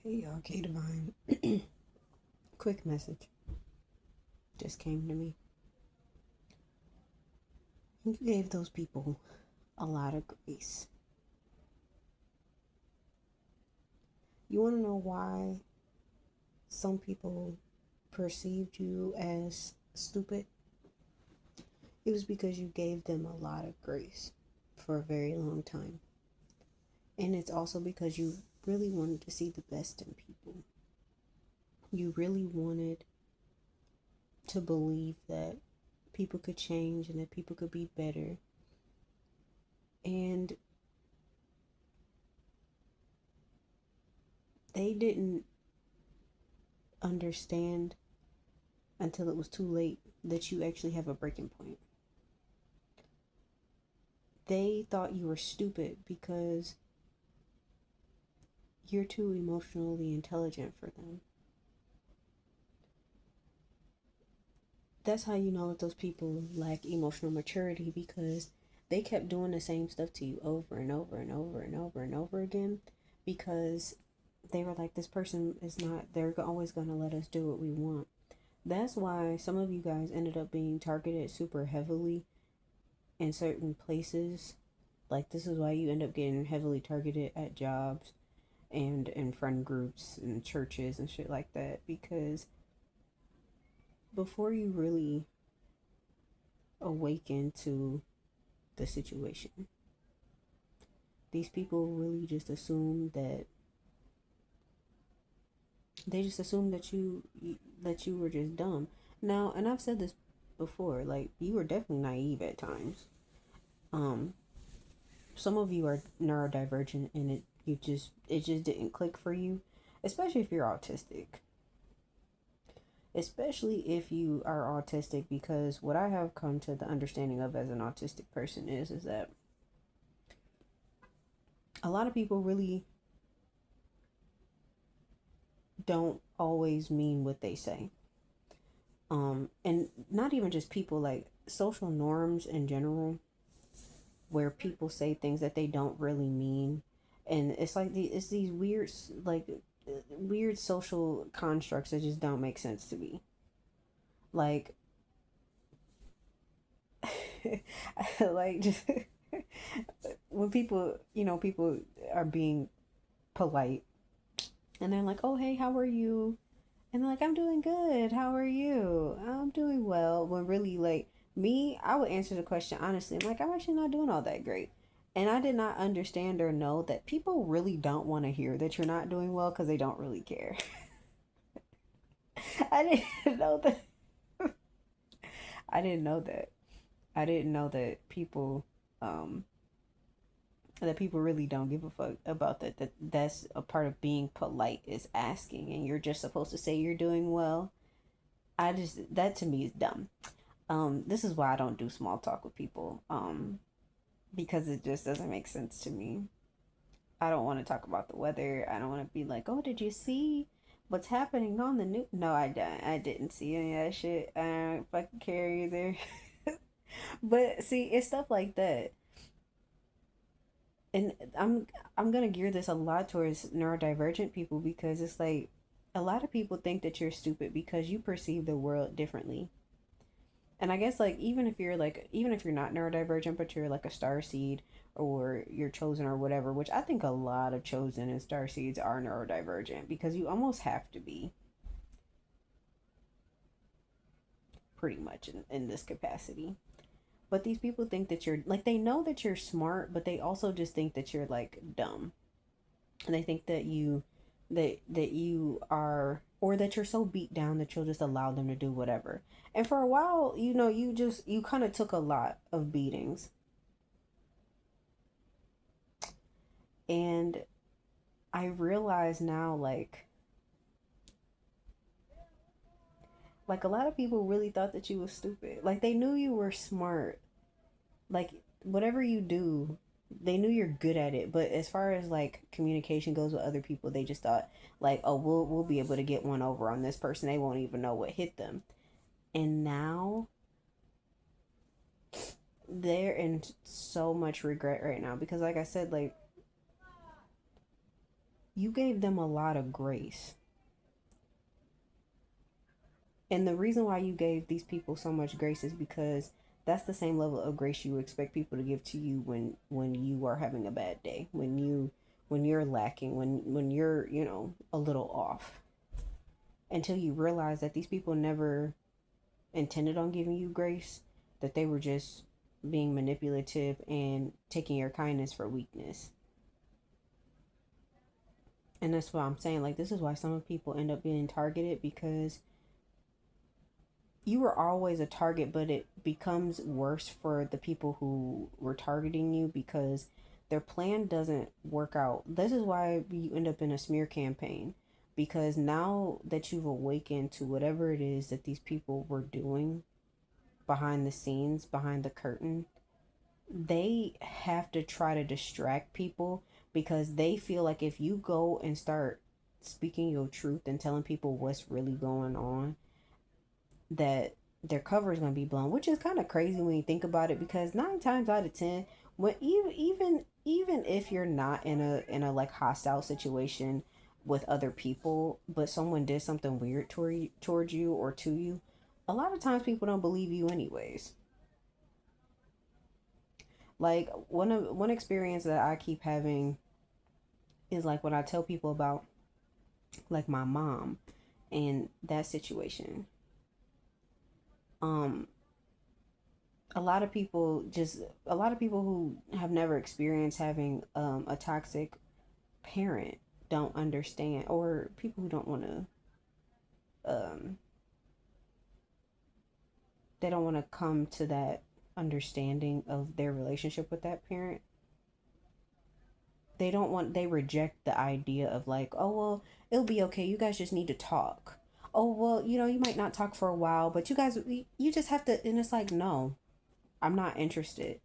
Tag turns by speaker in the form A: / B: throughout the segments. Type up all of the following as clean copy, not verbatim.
A: Hey y'all, K Divine. Quick message just came to me. You gave those people a lot of grace. You want to know why some people perceived you as stupid? It was because you gave them a lot of grace for a very long time. And it's also because you really wanted to see the best in people. You really wanted to believe that people could change and that people could be better. And they didn't understand until it was too late that you actually have a breaking point. They thought you were stupid because you're too emotionally intelligent for them. That's how you know that those people lack emotional maturity, because they kept doing the same stuff to you over and over and over and over and over again, because they were like, this person is not, they're always going to let us do what we want. That's why some of you guys ended up being targeted super heavily in certain places. Like, this is why you end up getting heavily targeted at jobs and in friend groups and churches and shit like that, because before you really awaken to the situation, these people really just assume that that you were just dumb. Now, and I've said this before, like, you were definitely naive at times. Um, some of you are neurodivergent, and it just didn't click for you, especially if you're autistic. Especially if you are autistic, because what I have come to the understanding of as an autistic person is that a lot of people really don't always mean what they say. And not even just people, like social norms in general, where people say things that they don't really mean. And it's like it's these weird, like, weird social constructs that just don't make sense to me. Like, like, just when people, people are being polite, and they're like, oh, hey, how are you? And they're like, I'm doing good. How are you? I'm doing well. When really, like, me, I would answer the question honestly. I'm like, I'm actually not doing all that great. And I did not understand or know that people really don't want to hear that you're not doing well because they don't really care. I didn't know that. I didn't know that. I didn't know um, that people really don't give a fuck about that. That's a part of being polite, is asking, and you're just supposed to say you're doing well. That to me is dumb. This is why I don't do small talk with people. Because it just doesn't make sense to me. I don't want to talk about the weather. I don't want to be like, oh, did you see what's happening on the news? No, I didn't. I didn't see any of that shit. I don't fucking care either. But see, it's stuff like that. And I'm gonna gear this a lot towards neurodivergent people, because it's like a lot of people think that you're stupid because you perceive the world differently. And I guess, like, even if you're not neurodivergent, but you're like a star seed, or you're chosen or whatever, which I think a lot of chosen and star seeds are neurodivergent, because you almost have to be, pretty much, in this capacity. But these people think that you're like, they know that you're smart, but they also just think that you're like dumb. And they think that you are, or that you're so beat down that you'll just allow them to do whatever. And for a while, you kind of took a lot of beatings. And I realize now, like a lot of people really thought that you was stupid. Like, they knew you were smart. Like, whatever you do, they knew you're good at it. But as far as like communication goes with other people, they just thought, like, oh, we'll be able to get one over on this person. They won't even know what hit them. And now they're in so much regret right now, because, like I said, like, You gave them a lot of grace. And the reason why you gave these people so much grace is because that's the same level of grace you expect people to give to you when you are having a bad day, when you're lacking, when you're, a little off. Until you realize that these people never intended on giving you grace, that they were just being manipulative and taking your kindness for weakness. And that's what I'm saying. Like, this is why some people end up being targeted, because you were always a target, but it becomes worse for the people who were targeting you because their plan doesn't work out. This is why you end up in a smear campaign, because now that you've awakened to whatever it is that these people were doing behind the scenes, behind the curtain, they have to try to distract people because they feel like if you go and start speaking your truth and telling people what's really going on, that their cover is going to be blown, which is kind of crazy when you think about it, because 9 times out of 10, when even if you're not in a like hostile situation with other people, but someone did something weird towards you or to you, a lot of times people don't believe you anyways. Like one experience that I keep having is like when I tell people about like my mom and that situation. Um, a lot of people who have never experienced having a toxic parent don't understand, or people who don't want to um, they don't want to come to that understanding of their relationship with that parent. They reject the idea of like, oh well, it'll be okay, you guys just need to talk. Oh well, you might not talk for a while, but you guys, you just have to. And it's like, no, I'm not interested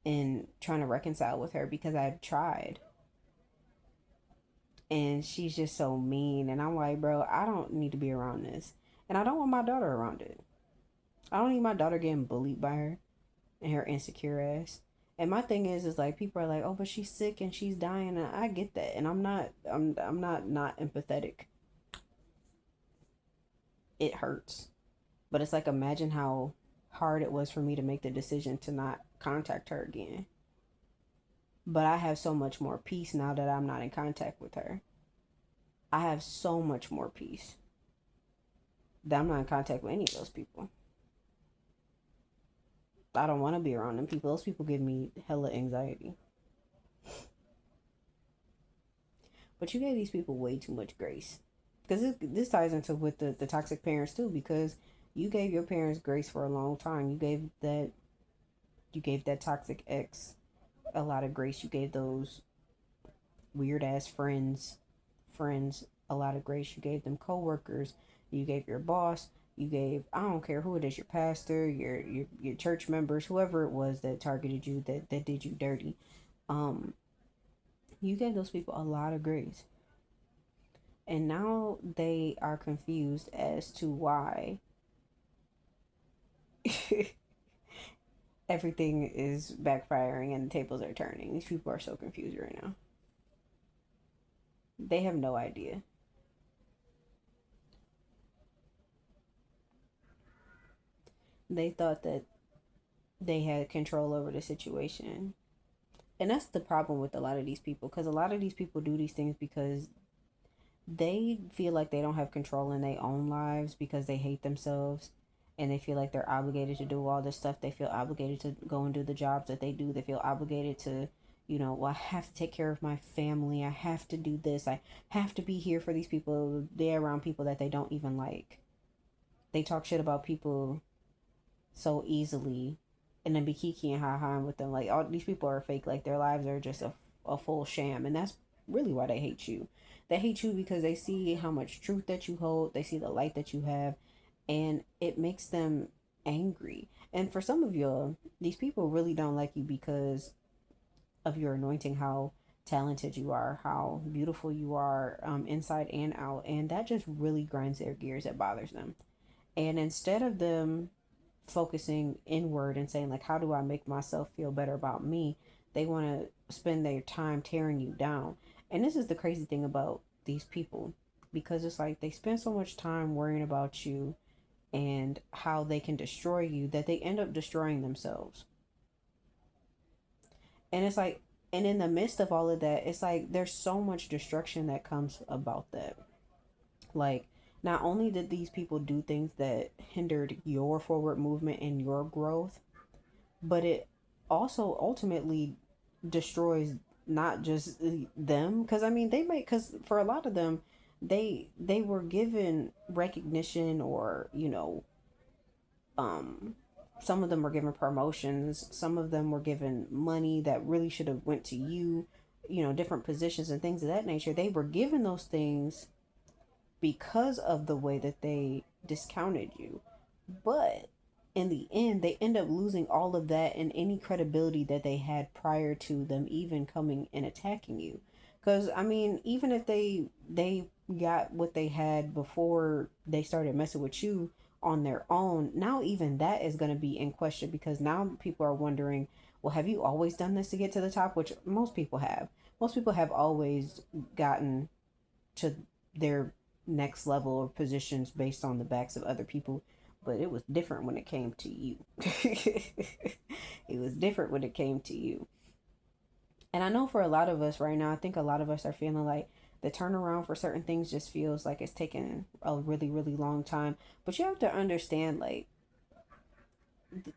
A: in trying to reconcile with her because I've tried. And she's just so mean. And I'm like, bro, I don't need to be around this. And I don't want my daughter around it. I don't need my daughter getting bullied by her and her insecure ass. And my thing is like people are like, oh, but she's sick and she's dying. And I get that. And I'm not empathetic. It hurts. But it's like, imagine how hard it was for me to make the decision to not contact her again. But I have so much more peace now that I'm not in contact with her. I have so much more peace that I'm not in contact with any of those people. I don't want to be around them people. Those people give me hella anxiety. But you gave these people way too much grace. Because this ties into with the toxic parents too, because you gave your parents grace for a long time. You gave that toxic ex a lot of grace. You gave those weird ass friends a lot of grace. You gave them coworkers. You gave your boss. You gave, I don't care who it is, your pastor, your church members, whoever it was that targeted you, that did you dirty. Um, you gave those people a lot of grace. And now they are confused as to why everything is backfiring and the tables are turning. These people are so confused right now. They have no idea. They thought that they had control over the situation. And that's the problem with a lot of these people, because a lot of these people do these things because they feel like they don't have control in their own lives because they hate themselves, and they feel like they're obligated to do all this stuff. They feel obligated to go and do the jobs that they do. They feel obligated to, well, I have to take care of my family. I have to do this. I have to be here for these people. They're around people that they don't even like. They talk shit about people so easily, and then be kiki and ha ha with them. Like, all these people are fake. Like, their lives are just a full sham. And that's really why they hate you. They hate you because they see how much truth that you hold. They see the light that you have. And it makes them angry. And for some of you, these people really don't like you because of your anointing, how talented you are, how beautiful you are, inside and out. And that just really grinds their gears. It bothers them. And instead of them focusing inward and saying like, how do I make myself feel better about me, they want to spend their time tearing you down. And this is the crazy thing about these people, because it's like they spend so much time worrying about you and how they can destroy you that they end up destroying themselves. And it's like, and in the midst of all of that, it's like there's so much destruction that comes about that. Like, not only did these people do things that hindered your forward movement and your growth, but it also ultimately destroys not just them. Because I mean, they may, because for a lot of them, they were given recognition, or um some of them were given promotions, some of them were given money that really should have went to you, different positions and things of that nature. They were given those things because of the way that they discounted you. But in the end, they end up losing all of that and any credibility that they had prior to them even coming and attacking you. Because I mean, even if they got what they had before they started messing with you on their own, now even that is going to be in question, because now people are wondering, well, have you always done this to get to the top? Which most people have. Most people have always gotten to their next level of positions based on the backs of other people, but it was different when it came to you. It was different when it came to you. And I know for a lot of us right now, I think a lot of us are feeling like the turnaround for certain things just feels like it's taken a really, really long time. But you have to understand, like,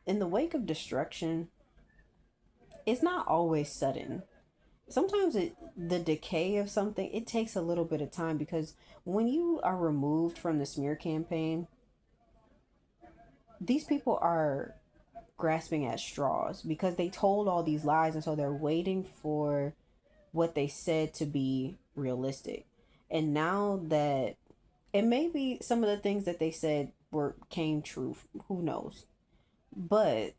A: in the wake of destruction, it's not always sudden. Sometimes the decay of something, it takes a little bit of time, because when you are removed from the smear campaign, these people are grasping at straws because they told all these lies, and so they're waiting for what they said to be realistic. And now that, and maybe some of the things that they said were came true, who knows, but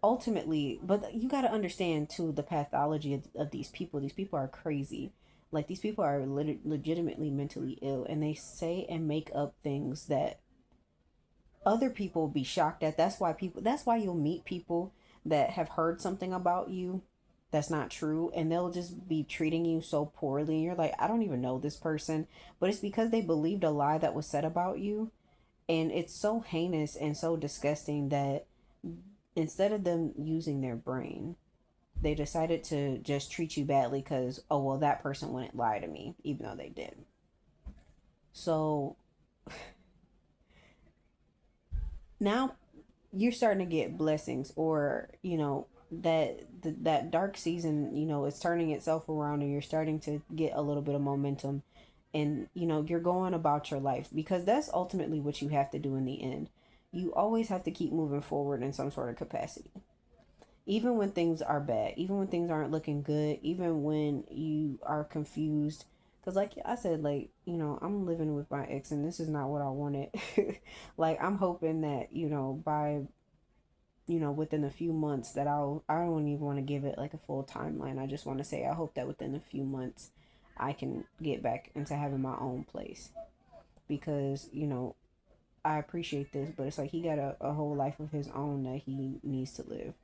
A: ultimately, but you got to understand too the pathology of these people. These people are crazy. Like, these people are legitimately mentally ill, and they say and make up things that other people will be shocked at. That's why you'll meet people that have heard something about you that's not true, and they'll just be treating you so poorly, and you're like, I don't even know this person, but it's because they believed a lie that was said about you. And it's so heinous and so disgusting that instead of them using their brain, they decided to just treat you badly because, oh, well, that person wouldn't lie to me, even though they did. So now you're starting to get blessings, or, that dark season, it's turning itself around, and you're starting to get a little bit of momentum, and, you're going about your life, because that's ultimately what you have to do in the end. You always have to keep moving forward in some sort of capacity, even when things are bad, even when things aren't looking good, even when you are confused. Because, like I said, like, I'm living with my ex, and this is not what I wanted. Like, I'm hoping that, by, within a few months, that I don't even want to give it like a full timeline. I just want to say, I hope that within a few months, I can get back into having my own place. Because, I appreciate this, but it's like he got a whole life of his own that he needs to live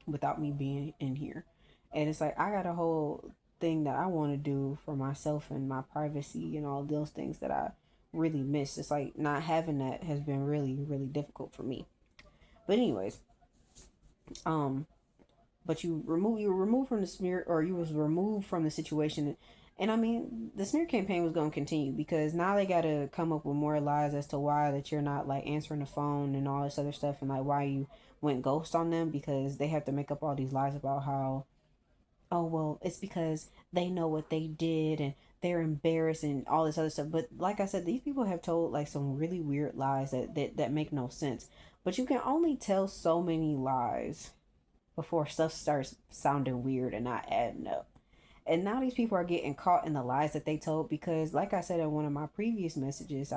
A: without me being in here. And it's like I got a whole thing that I want to do for myself and my privacy and all those things that I really miss. It's like not having that has been really, really difficult for me. But anyways, um, but you were removed from the smear, or you was removed from the situation. And I mean, the smear campaign was going to continue, because now they got to come up with more lies as to why that you're not like answering the phone and all this other stuff, and like why you went ghost on them, because they have to make up all these lies about how, oh, well, it's because they know what they did and they're embarrassed and all this other stuff. But like I said, these people have told like some really weird lies that make no sense. But you can only tell so many lies before stuff starts sounding weird and not adding up. And now these people are getting caught in the lies that they told, because, like I said in one of my previous messages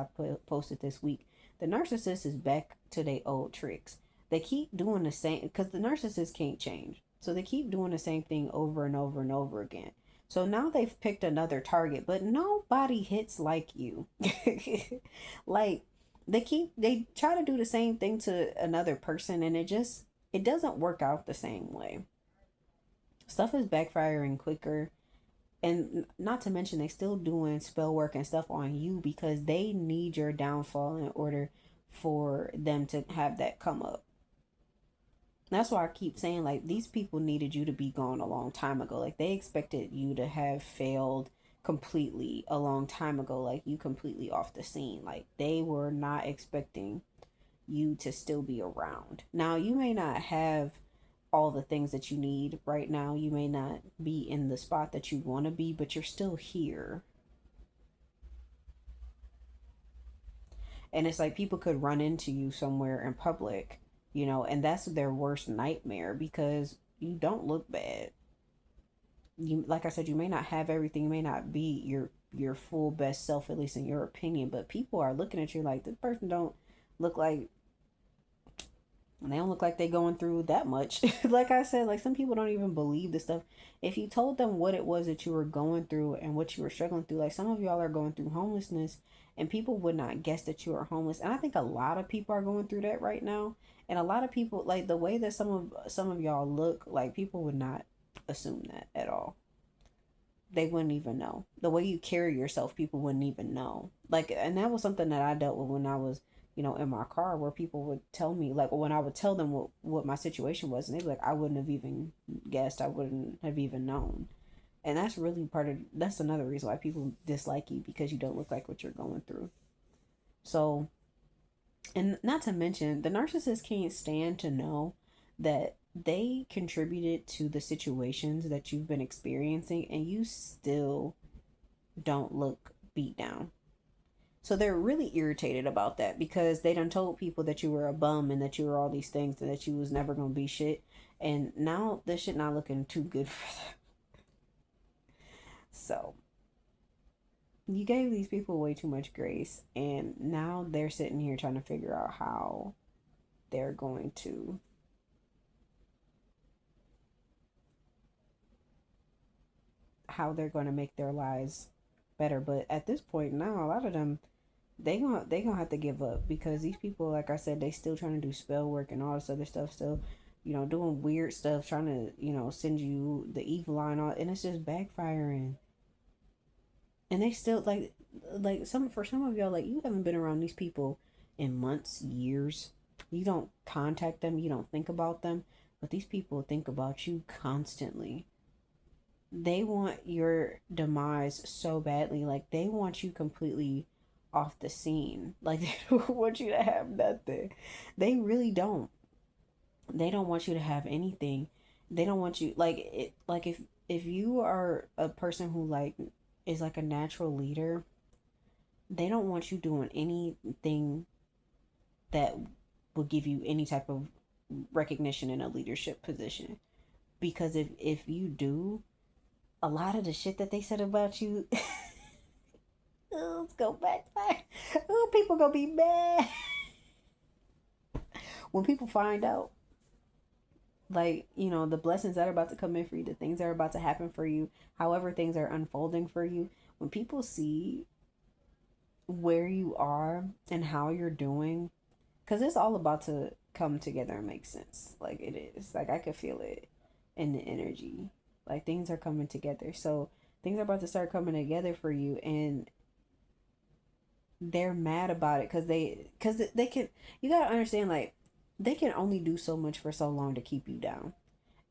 A: posted this week, the narcissist is back to their old tricks. They keep doing the same, because the narcissist can't change. So they keep doing the same thing over and over and over again. So now they've picked another target, but nobody hits like you. Like, they try to do the same thing to another person, and it doesn't work out the same way. Stuff is backfiring quicker, And not to mention, they still doing spell work and stuff on you because they need your downfall in order for them to have that come up. That's why I keep saying, like, these people needed you to be gone a long time ago. Like, they expected you to have failed completely a long time ago. Like, you completely off the scene. Like, they were not expecting you to still be around. Now, you may not have all the things that you need right now. You may not be in the spot that you want to be, but you're still here. And it's like people could run into you somewhere in public, and that's their worst nightmare because you don't look bad. You, like I said, you may not have everything, you may not be your full best self, at least in your opinion, but people are looking at you like this person don't look like and they don't look like they going through that much. Like I said, like some people don't even believe this stuff. If you told them what it was that you were going through and what you were struggling through, like some of y'all are going through homelessness and people would not guess that you are homeless. And I think a lot of people are going through that right now. And a lot of people, like the way that some of y'all look, like people would not assume that at all. They wouldn't even know. The way you carry yourself, people wouldn't even know. Like, and that was something that I dealt with when I was, in my car, where people would tell me, like, when I would tell them what my situation was, and they'd be like, I wouldn't have even guessed, I wouldn't have even known. And that's really that's another reason why people dislike you because you don't look like what you're going through. So, and not to mention, the narcissist can't stand to know that they contributed to the situations that you've been experiencing and you still don't look beat down. So they're really irritated about that because they done told people that you were a bum and that you were all these things and that you was never gonna be shit. And now this shit not looking too good for them. So you gave these people way too much grace and now they're sitting here trying to figure out they're going to how they're going to make their lives better. But at this point now, a lot of them they gonna have to give up because these people, like I said, they still trying to do spell work and all this other stuff. Still, doing weird stuff, trying to send you the evil line all, and it's just backfiring. And they still like some for some of y'all, like you haven't been around these people in months, years. You don't contact them, you don't think about them, but these people think about you constantly. They want your demise so badly. Like they want you completely off the scene. Like they don't want you to have nothing. They really don't. They don't want you to have anything. They don't want you like it like if you are a person who like is like a natural leader, they don't want you doing anything that will give you any type of recognition in a leadership position. Because if you do, a lot of the shit that they said about you let's go back. Oh, people gonna be mad when people find out. Like, the blessings that are about to come in for you, the things that are about to happen for you, however things are unfolding for you. When people see where you are and how you're doing, because it's all about to come together and make sense. Like, it is. Like, I could feel it in the energy. Like, things are coming together. So, things are about to start coming together for you. And they're mad about it because they can, you gotta understand, like they can only do so much for so long to keep you down.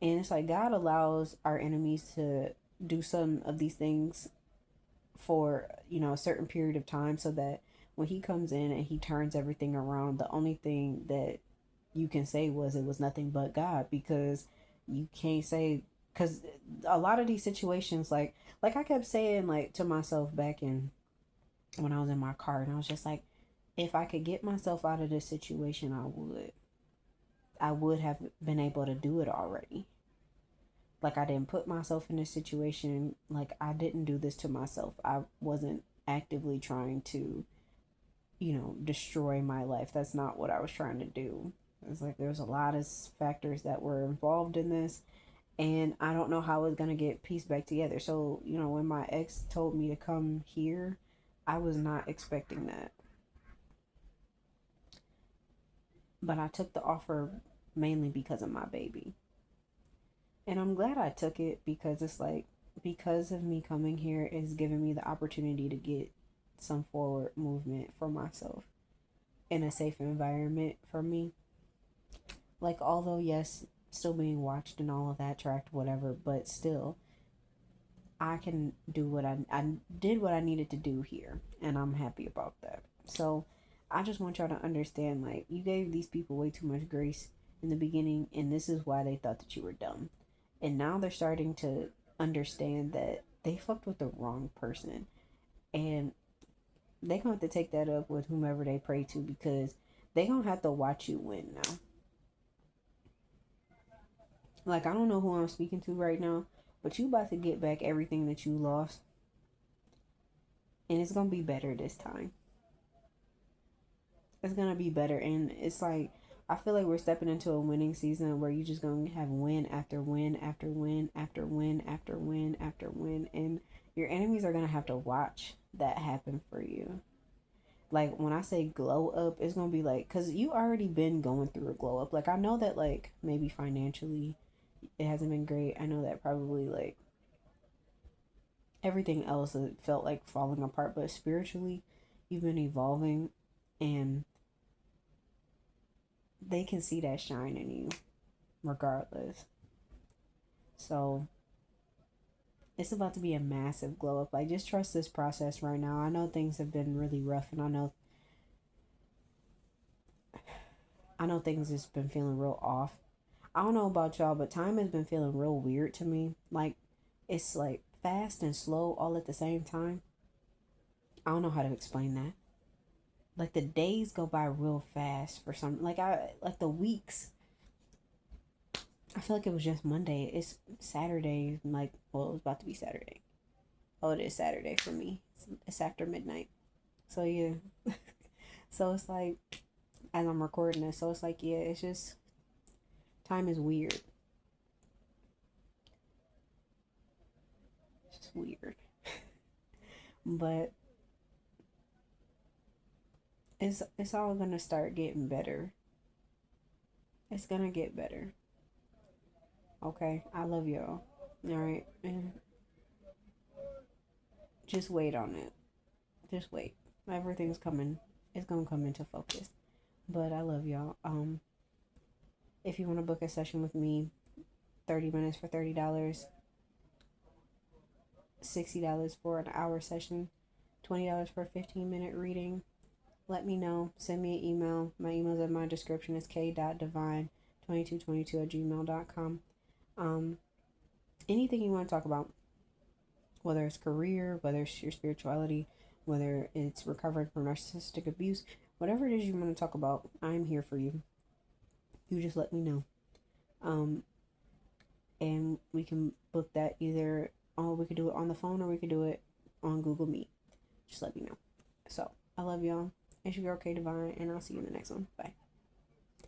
A: And it's like God allows our enemies to do some of these things for a certain period of time so that when he comes in and he turns everything around, the only thing that you can say was it was nothing but God. Because you can't say, because a lot of these situations, like I kept saying, like to myself back in when I was in my car, and I was just like, if I could get myself out of this situation, I would have been able to do it already. Like, I didn't put myself in this situation. Like, I didn't do this to myself. I wasn't actively trying to, destroy my life. That's not what I was trying to do. It's like there's a lot of factors that were involved in this, and I don't know how it's gonna get pieced back together. So, when my ex told me to come here, I was not expecting that. But I took the offer mainly because of my baby. And I'm glad I took it because it's like because of me coming here is giving me the opportunity to get some forward movement for myself in a safe environment for me. Like, although, yes, still being watched and all of that, tracked, whatever, but still, I can do I did what I needed to do here, and I'm happy about that. So, I just want y'all to understand, like, you gave these people way too much grace in the beginning, and this is why they thought that you were dumb. And now they're starting to understand that they fucked with the wrong person, and they gonna have to take that up with whomever they pray to, because they gonna have to watch you win now. Like, I don't know who I'm speaking to right now, but you about to get back everything that you lost, and it's gonna be better this time. It's gonna be better, and it's like, I feel like we're stepping into a winning season where you just gonna have win after win after win after win after win after win, and your enemies are gonna have to watch that happen for you. Like, when I say glow up, it's gonna be like, because you already been going through a glow up. Like, I know that, like, maybe financially it hasn't been great. I know that probably, like, everything else it felt like falling apart, but spiritually you've been evolving, and they can see that shine in you regardless. So it's about to be a massive glow up. Like, just trust this process right now. I know things have been really rough, and I know things has been feeling real off. I don't know about y'all, but time has been feeling real weird to me. Like, it's like fast and slow all at the same time. I don't know how to explain that. Like, the days go by real fast for some, like, I like the weeks. I feel like it was just Monday. It's Saturday. Like, well, it was about to be Saturday. Oh, it is Saturday for me. It's after midnight. So yeah. So it's like, as I'm recording this, so it's like, yeah, it's just, time is weird. It's just weird. But it's all gonna start getting better. It's gonna get better. Okay, I love y'all. All right, and just wait on it. Just wait. Everything's coming. It's gonna come into focus. But I love y'all. If you want to book a session with me, 30 minutes for $30, $60 for an hour session, $20 for a 15-minute reading. Let me know. Send me an email. My email's in my description. It's k.divine2222@gmail.com. Anything you want to talk about, whether it's career, whether it's your spirituality, whether it's recovering from narcissistic abuse, whatever it is you want to talk about, I'm here for you. You just let me know. And we can book that either, we could do it on the phone or we could do it on Google Meet. Just let me know. So, I love y'all. It's your girl K Divine, and I'll see you in the next one. Bye.